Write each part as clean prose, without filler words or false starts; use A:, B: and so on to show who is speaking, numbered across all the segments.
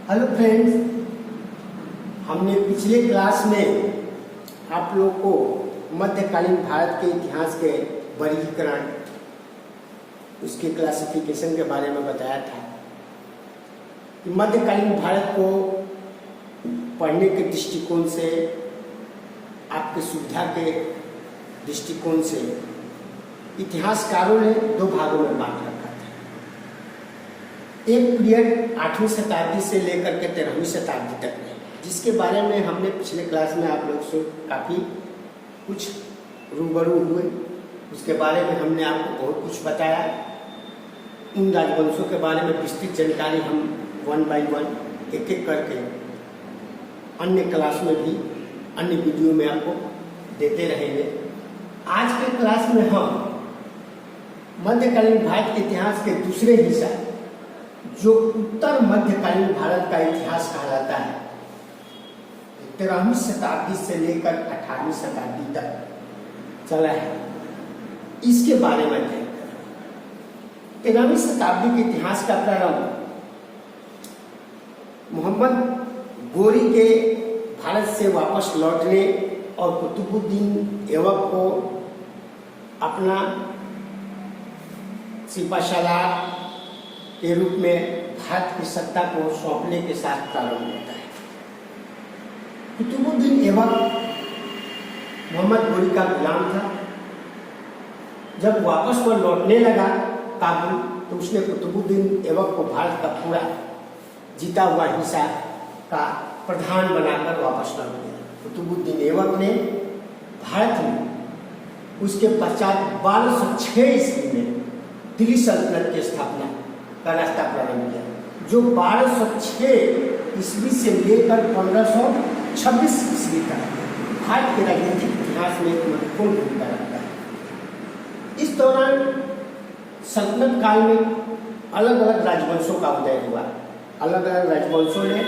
A: Hello friends, हमने पिछले class में आप लोग को मध्यकालीन भारत के इतिहास के वर्गीकरण, उसके क्लासिफिकेशन के बारे में बताया था कि मध्यकालीन भारत को पढ़ने के दृष्टिकोण से, आपके सुविधा के दृष्टिकोण से इतिहासकारों ने दो भागों में बांट रखा था। एक पीरियड 8वीं शताब्दी से लेकर के 13वीं शताब्दी तक है, जिसके बारे में हमने पिछले क्लास में आप लोग से काफ़ी कुछ रूबरू हुए। उसके बारे में हमने आपको बहुत कुछ बताया। उन राजवंशों के बारे में विस्तृत जानकारी हम 1 बाय 1 एक एक करके अन्य क्लास में भी, अन्य वीडियो में आपको देते रहेंगे। आज के क्लास में हम मध्यकालीन भारत के इतिहास के दूसरे हिस्सा, जो उत्तर मध्यकालीन भारत का इतिहास कहलाता है, 13वीं शताब्दी से लेकर 18वीं शताब्दी तक चला है, इसके बारे में है। 13वीं शताब्दी के इतिहास का प्रारंभ मोहम्मद गोरी के भारत से वापस लौटने और कुतुबुद्दीन ऐबक को अपना सिपाहसालार के रूप में भारत की सत्ता को सौंपने के साथ प्रारंभ होता है। कुतुबुद्दीन ऐबक मोहम्मद गोरी का गुलाम था। जब वापस वो लौटने लगा काबुल, तो उसने कुतुबुद्दीन ऐबक को भारत का पूरा जीता हुआ हिस्सा का प्रधान बनाकर वापस लौट गया। कुतुबुद्दीन ऐबक ने भारत में उसके पश्चात 1206 ईस्वी में दिल्ली सल्तनत की स्थापना का रास्ता प्रारंभ किया, जो 1206 ईस्वी से लेकर 1526 ईस्वी तक भारत के राजनीतिक इतिहास में एक महत्वपूर्ण भूमिका रखता है। इस दौरान सल्तनत काल में अलग अलग राजवंशों का उदय हुआ। अलग अलग राजवंशों ने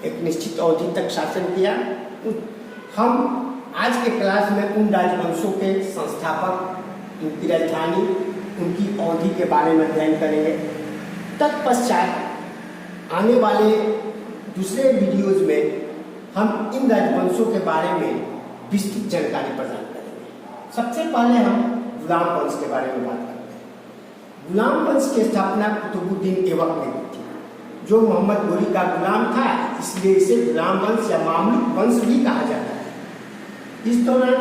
A: एक निश्चित अवधि तक शासन किया। हम आज के क्लास में उन राजवंशों के संस्थापक, उनकी राजधानी, उनकी अवधि के बारे में अध्ययन करेंगे। तत्पश्चात आने वाले दूसरे वीडियोज में हम इन राजवंशों के बारे में विस्तृत जानकारी प्रदान करेंगे। सबसे पहले हम गुलाम वंश के बारे में बात करते हैं। गुलाम वंश की स्थापना कुतुबुद्दीन ऐबक ने की थी, जो मोहम्मद गोरी का गुलाम था, इसलिए इसे गुलाम वंश या मामलुक वंश भी कहा जाता है। इस दौरान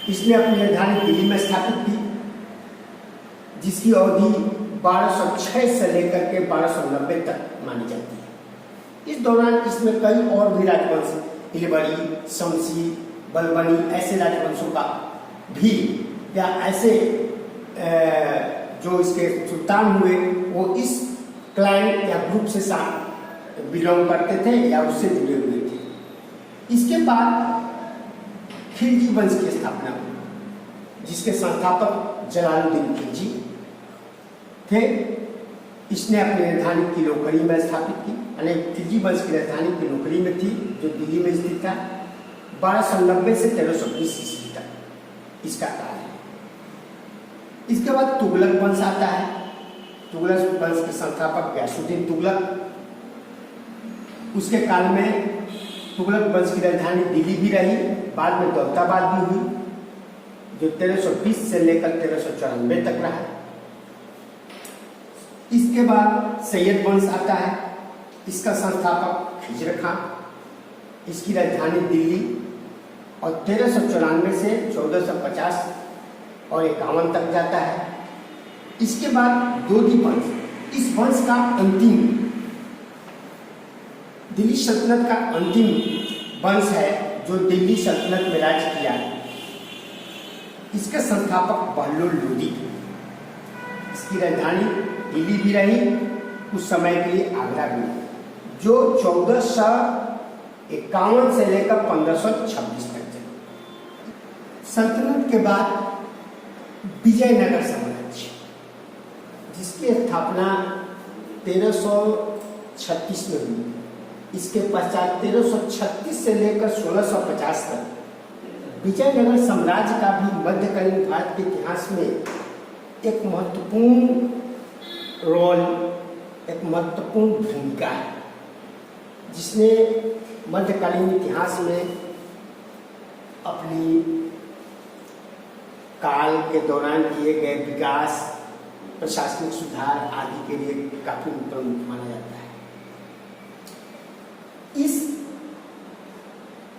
A: इसने अपनी राजधानी दिल्ली में स्थापित की, जिसकी अवधि 1206 से लेकर के 1290 तक मानी जाती है। इस दौरान इसमें कई और भी राजवंश, इलबरी, शमसी, बलबनी, ऐसे राजवंशों का भी, या ऐसे जो इसके सुल्तान हुए, वो इस क्लान या ग्रुप से बिलोंग करते थे या उससे जुड़े हुए थे। इसके बाद खिलजी वंश की स्थापना हुई, जिसके संस्थापक जलालुद्दीन खिलजी थे। इसने अपनी राजधानी किलोकरी में स्थापित की, यानी खिलजी वंश की राजधानी किलोकरी में थी, जो दिल्ली में स्थित था। 1290 से 1320 ईस्वी तक इसका काल है। इसके बाद तुगलक वंश आता है। तुगलक वंश के संस्थापक गयासुद्दीन तुगलक, उसके काल में तुगलक वंश की राजधानी दिल्ली भी रही, बाद में दौलताबाद भी हुई, जो 1320 से लेकर 1394 तक रहा। इसके बाद सैयद वंश आता है। इसका संस्थापक खिजर खां, इसकी राजधानी दिल्ली, और 1394 से 1450 और 51 तक जाता है। इसके बाद लोधी वंश, इस वंश का अंतिम, दिल्ली सल्तनत का अंतिम वंश है, जो दिल्ली सल्तनत में राज किया। इसके संस्थापक बहलोल लोधी थे। इसकी राजधानी दिल्ली भी रही, कुछ समय के लिए आगरा भी, जो 1451 से लेकर 1526 तक चला। सल्तनत के बाद विजयनगर साम्राज्य, जिसकी स्थापना 1336 में हुई। इसके पश्चात 1336 से लेकर 1650 तक विजयनगर साम्राज्य का भी मध्यकालीन भारत के इतिहास में एक महत्वपूर्ण रोल, एक महत्वपूर्ण भूमिका है। जिसने मध्यकालीन इतिहास में अपनी काल के दौरान किए गए विकास, प्रशासनिक सुधार आदि के लिए काफी प्रमुख माना जाता है। इस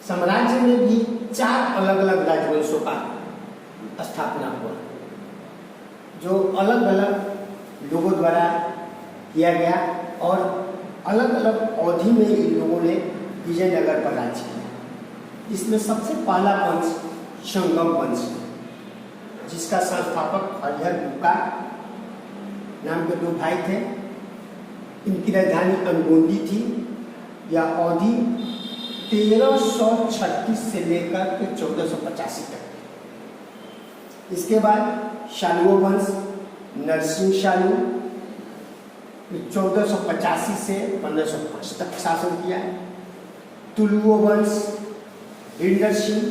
A: साम्राज्य में भी 4 अलग अलग राजवंशों का स्थापना हुआ, जो अलग अलग लोगों द्वारा किया गया और अलग अलग अवधि में इन लोगों ने विजयनगर पर राज किया। इसमें सबसे पहला वंश संगम वंश, जिसका संस्थापक हरिहर बुक्का नाम के 2 भाई थे। इनकी राजधानी अनगोंदी थी। यह अवधि 1336 से लेकर के 1485 तक। इसके बाद शालुओ वंश, नरसिंह शालू 1485 से 1505 तक शासन किया। तुलुओ वंश हिरण्य सिंह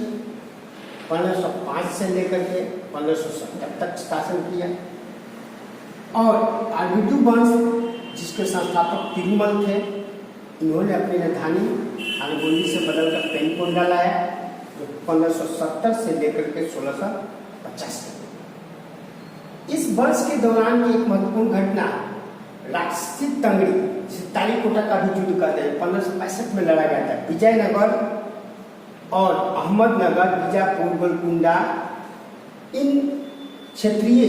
A: 1505 से लेकर के 1570 तक शासन किया। और आर्विडु वंश, जिसके संस्थापक तिरुमल थे, इन्होंने अपनी राजधानी अनगोंदी से बदलकर पेनकोंडा लाया, जो 1570 से लेकर के 1650 तक। इस वंश के दौरान की एक महत्वपूर्ण घटना राक्षसी तंगड़ी, जिसे तालीकोटा का भी युद्ध कहते हैं, 1565 में लड़ा गया था। विजयनगर और अहमदनगर, बीजापुर, गोलकुंडा, इन क्षेत्रीय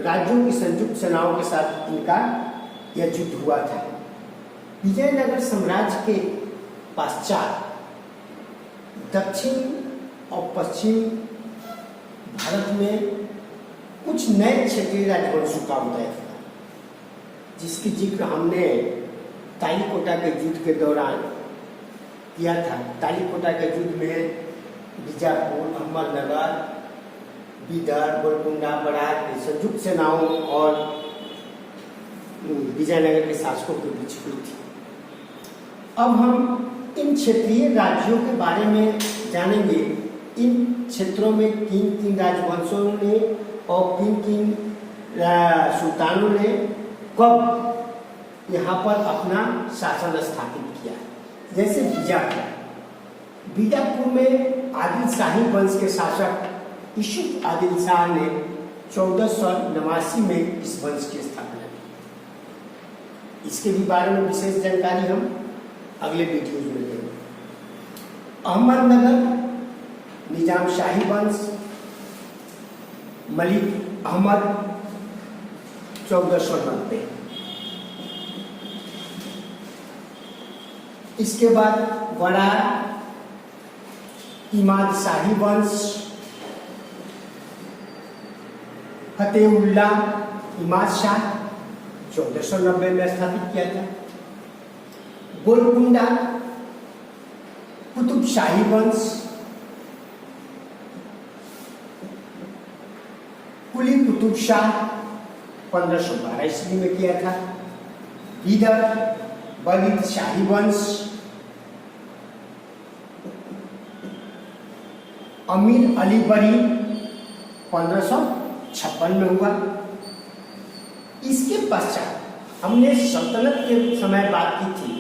A: राज्यों की संयुक्त सेनाओं के साथ इनका यह युद्ध हुआ था। विजयनगर साम्राज्य के पश्चात दक्षिण और पश्चिम भारत में कुछ नए क्षेत्रीय राजवंशों का उदय हुआ, जिसकी जिक्र हमने तालीकोटा के युद्ध के दौरान किया था। तालीकोटा के युद्ध में बीजापुर, अहमदनगर, बीदर, गोलकुंडा, बरार की संयुक्त सेनाओं और विजयनगर के शासकों के बीच हुई थी। अब हम इन क्षेत्रीय राज्यों के बारे में जानेंगे। इन क्षेत्रों में किन किन राजवंशों ने और किन किन सुल्तानों ने कब यहाँ पर अपना शासन स्थापित किया। जैसे बीजापुर में आदिल शाही वंश के शासक यूसुफ आदिल शाह ने 1489 में इस वंश की स्थापना की। इसके भी बारे में विशेष जानकारी हम अगले वीडियोज में देंगे। अहमदनगर निजाम शाही वंश, मलिक अहमद 1490। इसके बाद बड़ा इमाद शाही वंश, फतेहुल्ला इमाद शाह 1490 में स्थापित किया था। गोलकुंडा कुतुब शाही वंश, कुली कुतुब शाह 1512 ईस्वी में किया था। बीदर वलिद शाही वंश, अमीर अली बरी 1556 में हुआ। इसके पश्चात हमने सल्तनत के समय बात की थी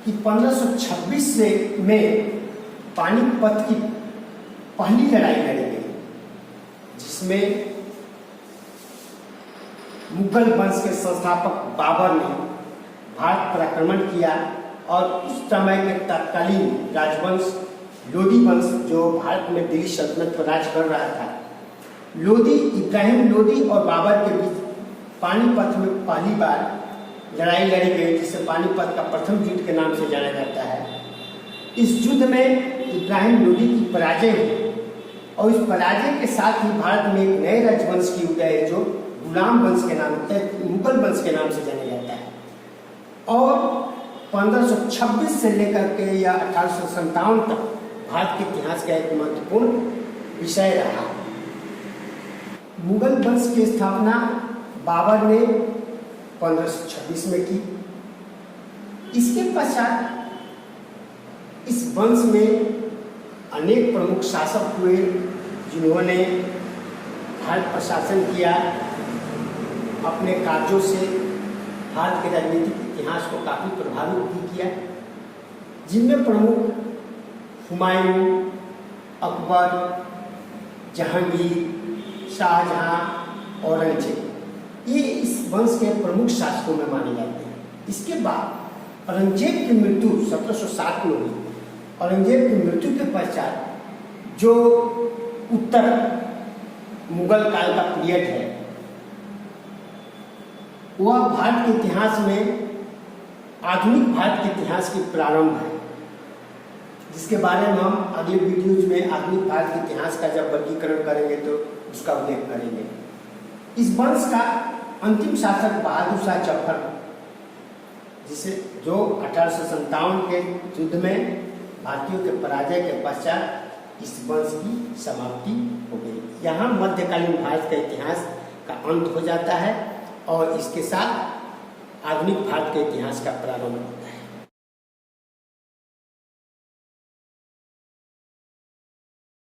A: कि 1526 से में पानीपत की पहली लड़ाई लड़ी गई, जिसमें मुगल वंश के संस्थापक बाबर ने भारत पर आक्रमण किया और उस समय के तत्कालीन राजवंश लोदी वंश, जो भारत में दिल्ली सल्तनत पर राज कर रहा था, इब्राहिम लोदी और बाबर के बीच पानीपत में पहली बार लड़ाई लड़ी गई, जिसे पानीपत का प्रथम युद्ध के नाम से जाना जाता है। इस युद्ध में इब्राहिम लोदी की पराजय हुई और इस पराजय के साथ ही भारत में एक नए राजवंश की उदय है, जो गुलाम वंश के नाम मुगल वंश के नाम से जाना जाता है। और 1526 से लेकर के या 1857 तक भारत के इतिहास का एक महत्वपूर्ण विषय रहा। मुगल वंश की स्थापना बाबर ने 1526 में की। इसके पश्चात इस वंश में अनेक प्रमुख शासक हुए, जिन्होंने भारत पर शासन किया। अपने कार्यों से भारत के राजनीतिक इतिहास को काफ़ी प्रभावित भी किया। जिनमें प्रमुख हुमायूं, अकबर, जहांगीर, शाहजहां, औरंगजेब, ये इस वंश के प्रमुख शासकों में माने जाते हैं। इसके बाद औरंगजेब की मृत्यु 1760 में हुई। औरंगजेब की मृत्यु के पश्चात जो उत्तर मुगल काल का पीरियड है, वह भारत के इतिहास में आधुनिक भारत के इतिहास की प्रारंभ है, जिसके बारे में हम अगले वीडियोज में आधुनिक भारत के इतिहास का जब वर्गीकरण करेंगे तो उसका उल्लेख करेंगे। इस वंश का अंतिम शासक बहादुर शाह जफर, जिसे जो 1857 के युद्ध में भारतीयों के पराजय के पश्चात इस वंश की समाप्ति हो गई। यहाँ मध्यकालीन भारत का इतिहास का अंत हो जाता है और इसके साथ आधुनिक भारत के इतिहास का प्रारंभ होता है।